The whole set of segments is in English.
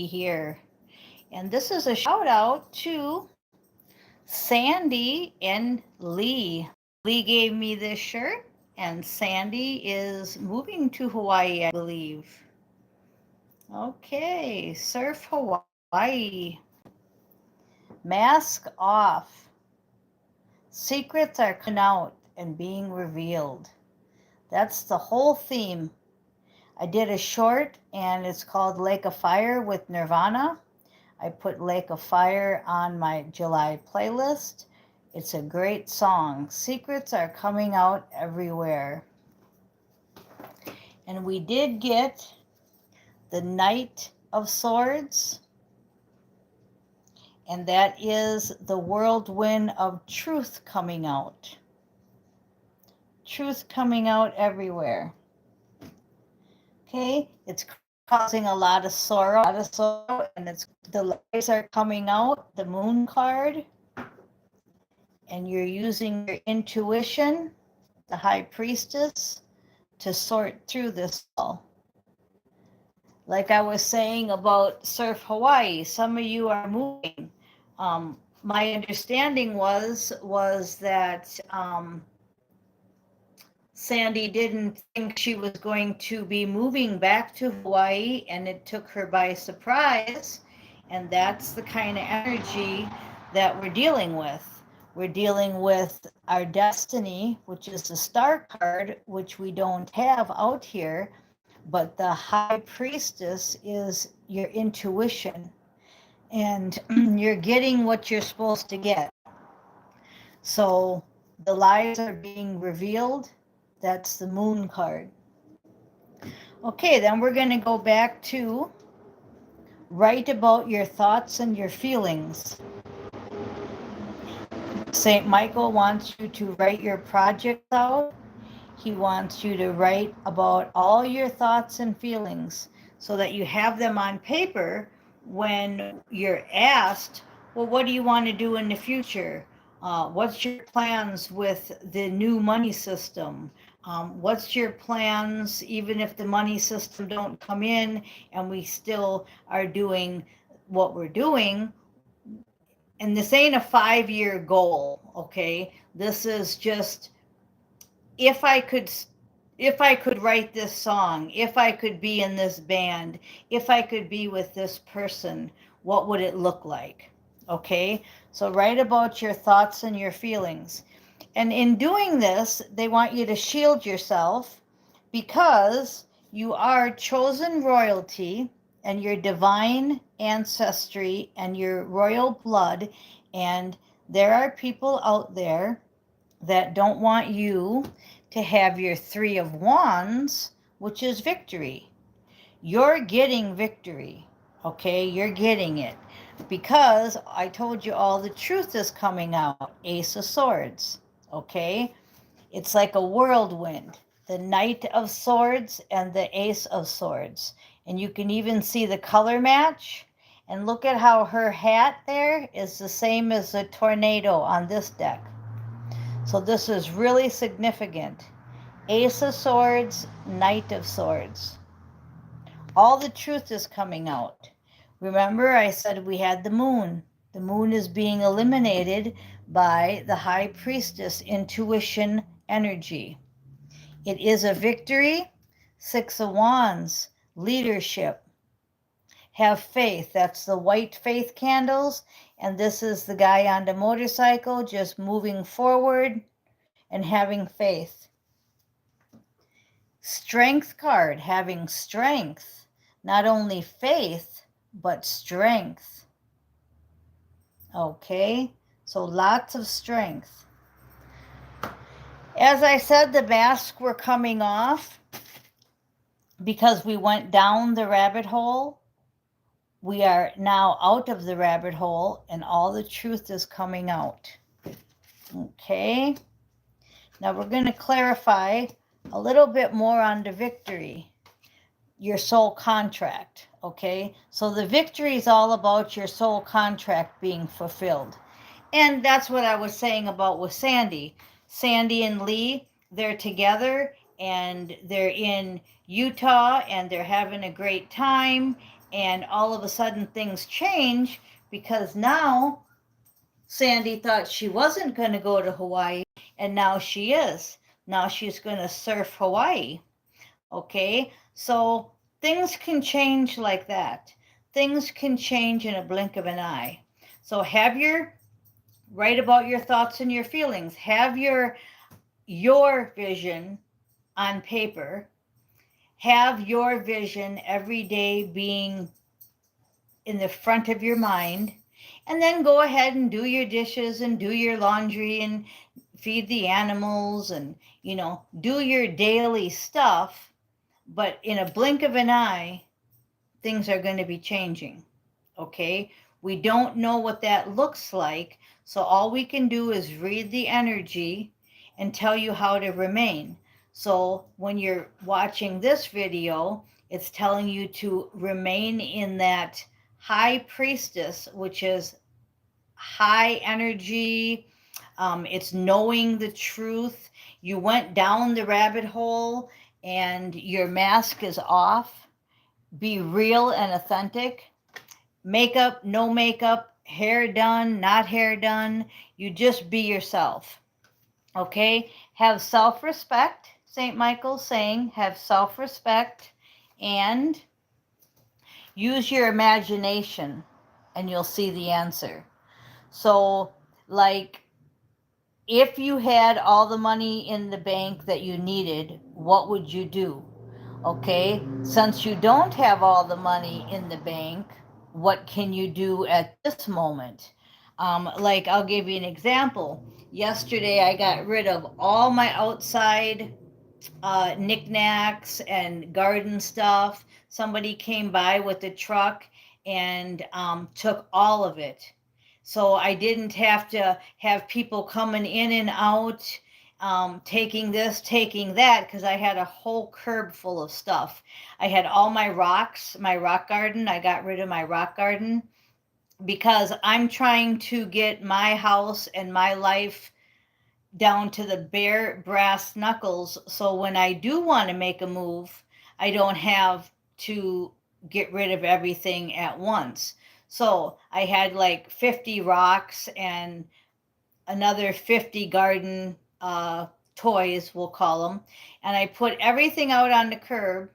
here. And this is a shout out to Sandy and Lee. Lee gave me this shirt, and Sandy is moving to Hawaii, I believe. Okay, Surf Hawaii. Mask off. Secrets are coming out and being revealed. That's the whole theme. I did a short and it's called Lake of Fire with Nirvana. I put Lake of Fire on my July playlist. It's a great song. Secrets are coming out everywhere. And we did get the Knight of Swords, and that is the whirlwind of truth coming out. Truth coming out everywhere. Okay, it's causing a lot of sorrow, and the lights are coming out, the Moon card, and you're using your intuition, the High Priestess, to sort through this all. Like I was saying about Surf Hawaii, some of you are moving. My understanding was that Sandy didn't think she was going to be moving back to Hawaii, and it took her by surprise. And that's the kind of energy that we're dealing with. We're dealing with our destiny, which is the star card, which we don't have out here. But the High Priestess is your intuition, and you're getting what you're supposed to get. So the lies are being revealed. That's the Moon card. Okay, then we're going to go back to write about your thoughts and your feelings. St. Michael wants you to write your projects out. He wants you to write about all your thoughts and feelings so that you have them on paper when you're asked, well, what do you want to do in the future? What's your plans with the new money system? What's your plans even if the money system don't come in and we still are doing what we're doing? And this ain't a 5-year goal, okay? This is just if I could write this song, if I could be in this band, if I could be with this person, what would it look like? Okay, so write about your thoughts and your feelings. And in doing this, they want you to shield yourself because you are chosen royalty and your divine ancestry and your royal blood. And there are people out there that don't want you to have your 3 of Wands, which is victory. You're getting victory, okay? You're getting it because I told you all the truth is coming out. Ace of Swords, okay? It's like a whirlwind, the Knight of Swords and the Ace of Swords. And you can even see the color match. And look at how her hat there is the same as the tornado on this deck. So this is really significant. Ace of Swords, Knight of Swords. All the truth is coming out. Remember, I said we had the moon. The moon is being eliminated by the High Priestess intuition energy. It is a victory. 6 of Wands, leadership. Have faith. That's the white faith candles. And this is the guy on the motorcycle just moving forward and having faith. Strength card, having strength. Not only faith, but strength. Okay, so lots of strength. As I said, the masks were coming off because we went down the rabbit hole. We are now out of the rabbit hole and all the truth is coming out. Okay, now we're going to clarify a little bit more on the victory, your soul contract, okay? So the victory is all about your soul contract being fulfilled. And that's what I was saying about with Sandy. Sandy and Lee, they're together and they're in Utah and they're having a great time And all of a sudden things change because now Sandy thought she wasn't going to go to Hawaii, and now she is. Now she's going to surf Hawaii. Okay, so things can change like that. Things can change in a blink of an eye. So write about your thoughts and your feelings. Have your vision on paper. Have your vision every day being in the front of your mind, and then go ahead and do your dishes and do your laundry and feed the animals and, do your daily stuff. But in a blink of an eye, things are going to be changing. Okay? We don't know what that looks like. So all we can do is read the energy and tell you how to remain. So when you're watching this video, it's telling you to remain in that high priestess, which is high energy. It's knowing the truth. You went down the rabbit hole and your mask is off. Be real and authentic. Makeup, no makeup, hair done, not hair done. You just be yourself. Okay? Have self-respect. St. Michael's saying, have self-respect and use your imagination and you'll see the answer. So, like, if you had all the money in the bank that you needed, what would you do? Okay, since you don't have all the money in the bank, what can you do at this moment? Like, I'll give you an example. Yesterday, I got rid of all my outside knickknacks and garden stuff. Somebody came by with a truck and took all of it. So I didn't have to have people coming in and out, taking this, taking that, because I had a whole curb full of stuff. I had all my rocks, my rock garden. I got rid of my rock garden because I'm trying to get my house and my life down to the bare brass knuckles. So when I do want to make a move, I don't have to get rid of everything at once. So I had like 50 rocks and another 50 garden toys, we'll call them. And I put everything out on the curb.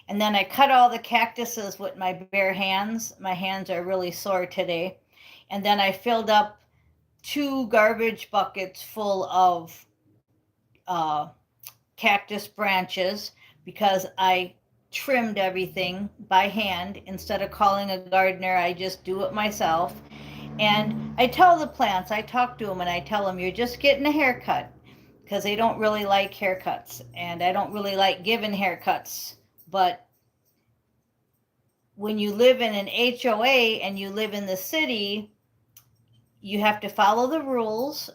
And then I cut all the cactuses with my bare hands. My hands are really sore today. And then I filled up 2 garbage buckets full of cactus branches because I trimmed everything by hand. Instead of calling a gardener, I just do it myself. And I tell the plants, I talk to them and I tell them, you're just getting a haircut, because they don't really like haircuts. And I don't really like giving haircuts. But when you live in an HOA and you live in the city, you have to follow the rules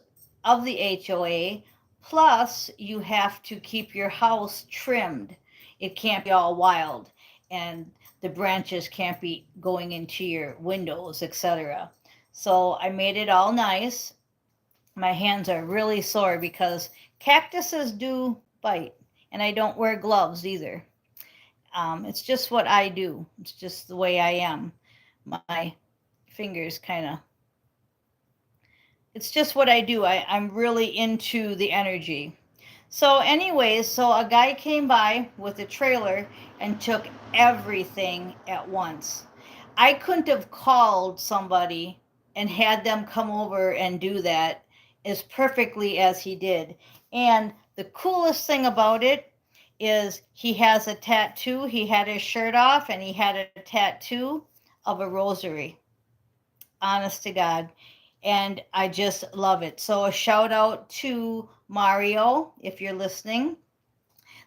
of the HOA. Plus, you have to keep your house trimmed. It can't be all wild, and the branches can't be going into your windows, etc. So I made it all nice. My hands are really sore because cactuses do bite, and I don't wear gloves either. It's just what I do. It's just the way I am. My fingers kind of, it's just what I do. I'm really into the energy. So anyways, so a guy came by with a trailer and took everything at once. I couldn't have called somebody and had them come over and do that as perfectly as he did. And the coolest thing about it is he has a tattoo. He had his shirt off and he had a tattoo of a rosary. Honest to God. And I just love it. So a shout out to Mario, if you're listening.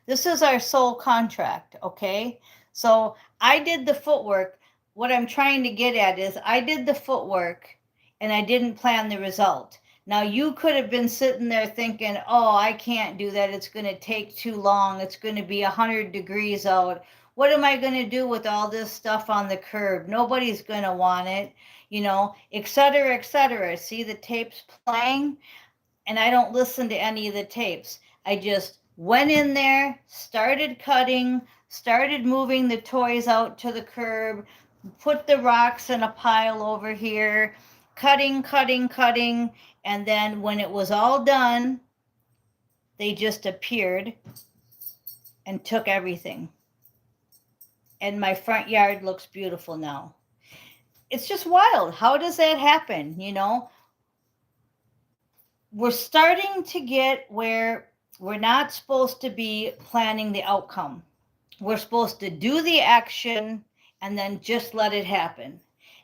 This is our soul contract, okay? So I did the footwork. What I'm trying to get at is I did the footwork and I didn't plan the result. Now you could have been sitting there thinking, oh, I can't do that. It's going to take too long. It's going to be 100 degrees out. What am I going to do with all this stuff on the curb? Nobody's going to want it, et cetera, et cetera. See the tapes playing? And I don't listen to any of the tapes. I just went in there, started cutting, started moving the toys out to the curb, put the rocks in a pile over here, cutting, and then when it was all done, they just appeared and took everything. And my front yard looks beautiful now. It's just wild. How does that happen? You know, we're starting to get where we're not supposed to be planning the outcome. We're supposed to do the action and then just let it happen.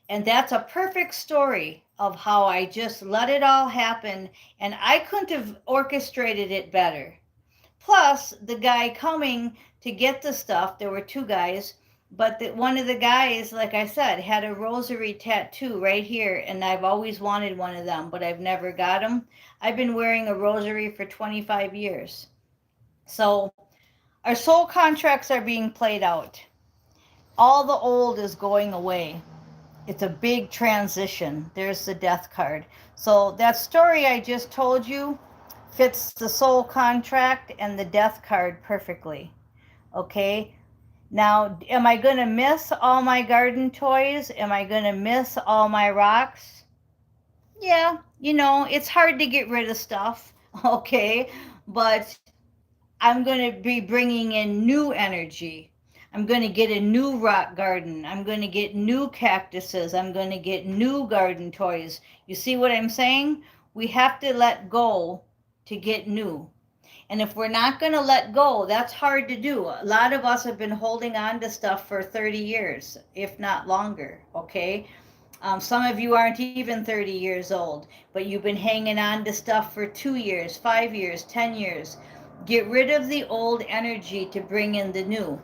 And that's a perfect story of how I just let it all happen, and I couldn't have orchestrated it better. Plus, the guy coming to get the stuff, there were two guys, but one of the guys, like I said, had a rosary tattoo right here, and I've always wanted one of them, but I've never got them. I've been wearing a rosary for 25 years. So our soul contracts are being played out. All the old is going away. It's a big transition. There's the death card. So that story I just told you fits the soul contract and the death card perfectly. Okay? Now, am I going to miss all my garden toys? Am I going to miss all my rocks? Yeah, you know, it's hard to get rid of stuff. Okay? But I'm going to be bringing in new energy. I'm going to get a new rock garden. I'm going to get new cactuses. I'm going to get new garden toys. You see what I'm saying? We have to let go to get new. And if we're not going to let go, that's hard to do. A lot of us have been holding on to stuff for 30 years, if not longer, okay? Some of you aren't even 30 years old, but you've been hanging on to stuff for 2 years, 5 years, 10 years. Get rid of the old energy to bring in the new.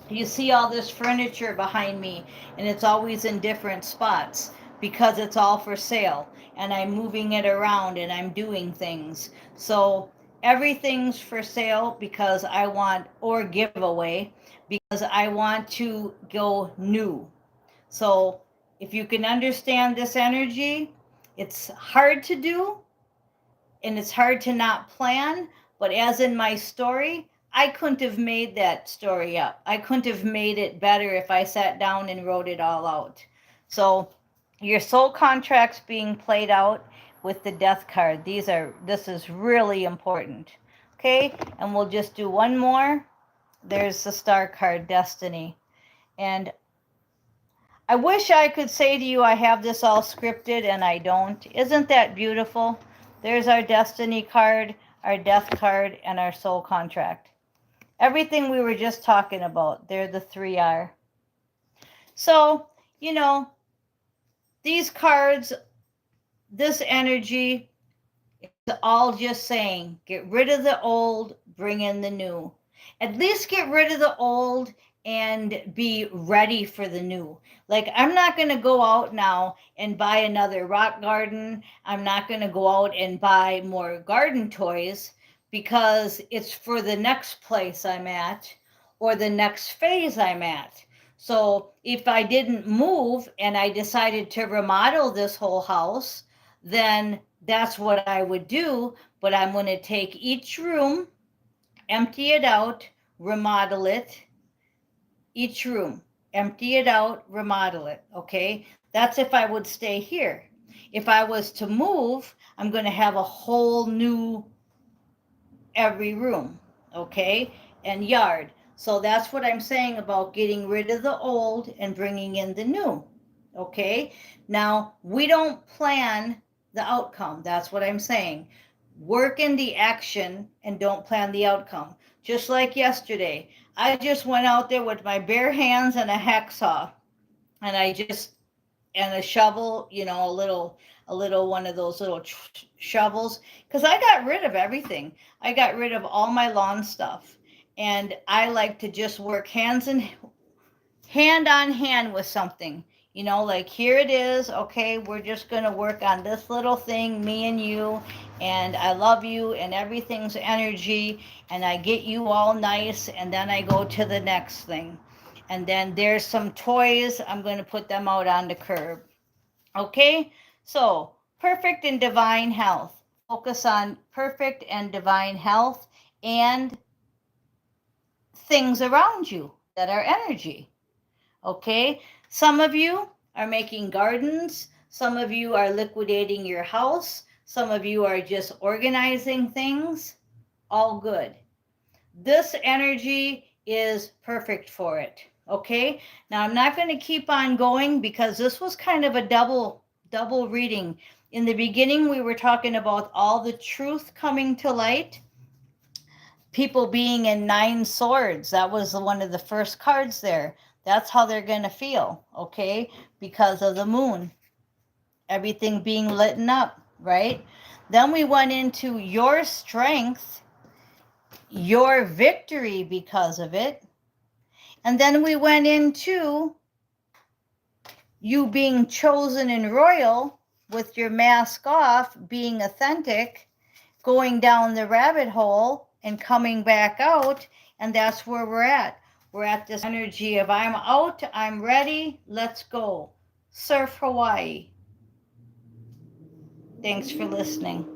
You see all this furniture behind me, and it's always in different spots because it's all for sale, and I'm moving it around and I'm doing things. So everything's for sale because I want, or giveaway, because I want to go new. So if you can understand this energy, it's hard to do and it's hard to not plan, but as in my story, I couldn't have made that story up. I couldn't have made it better if I sat down and wrote it all out. So your soul contracts being played out with the death card. This is really important. Okay, and we'll just do one more. There's the star card, destiny. And I wish I could say to you I have this all scripted, and I don't. Isn't that beautiful? There's our destiny card, our death card, and our soul contract. Everything we were just talking about, there the 3 are. So, you know, these cards, this energy, it's all just saying, get rid of the old, bring in the new. At least get rid of the old and be ready for the new. Like, I'm not going to go out now and buy another rock garden. I'm not going to go out and buy more garden toys because it's for the next place I'm at or the next phase I'm at. So if I didn't move and I decided to remodel this whole house, then that's what I would do. But I'm going to take each room, empty it out, remodel it. Each room, empty it out, remodel it, okay? That's if I would stay here. If I was to move, I'm going to have a whole new every room, okay? And yard. So that's what I'm saying about getting rid of the old and bringing in the new, okay? Now, we don't plan the outcome. That's what I'm saying. Work in the action and don't plan the outcome. Just like yesterday, I just went out there with my bare hands and a hacksaw, and and a shovel, you know, a little one of those little shovels, because I got rid of everything. I got rid of all my lawn stuff, and I like to just work hand on hand with something. You know, like here it is. Okay, we're just going to work on this little thing, me and you, and I love you, and everything's energy, and I get you all nice, and then I go to the next thing. And then there's some toys. I'm going to put them out on the curb. Okay, so perfect and divine health. Focus on perfect and divine health and things around you that are energy. Okay? Some of you are making gardens. Some of you are liquidating your house. Some of you are just organizing things. All good. This energy is perfect for it. Okay? Now I'm not going to keep on going because this was kind of a double reading. In the beginning, we were talking about all the truth coming to light. People being in 9 swords. That was one of the first cards there. That's how they're going to feel, okay? Because of the moon. Everything being lit up, right? Then we went into your strength, your victory because of it. And then we went into you being chosen and royal with your mask off, being authentic, going down the rabbit hole and coming back out. And that's where we're at. We're at this energy of I'm out, I'm ready, let's go. Surf Hawaii. Thanks for listening.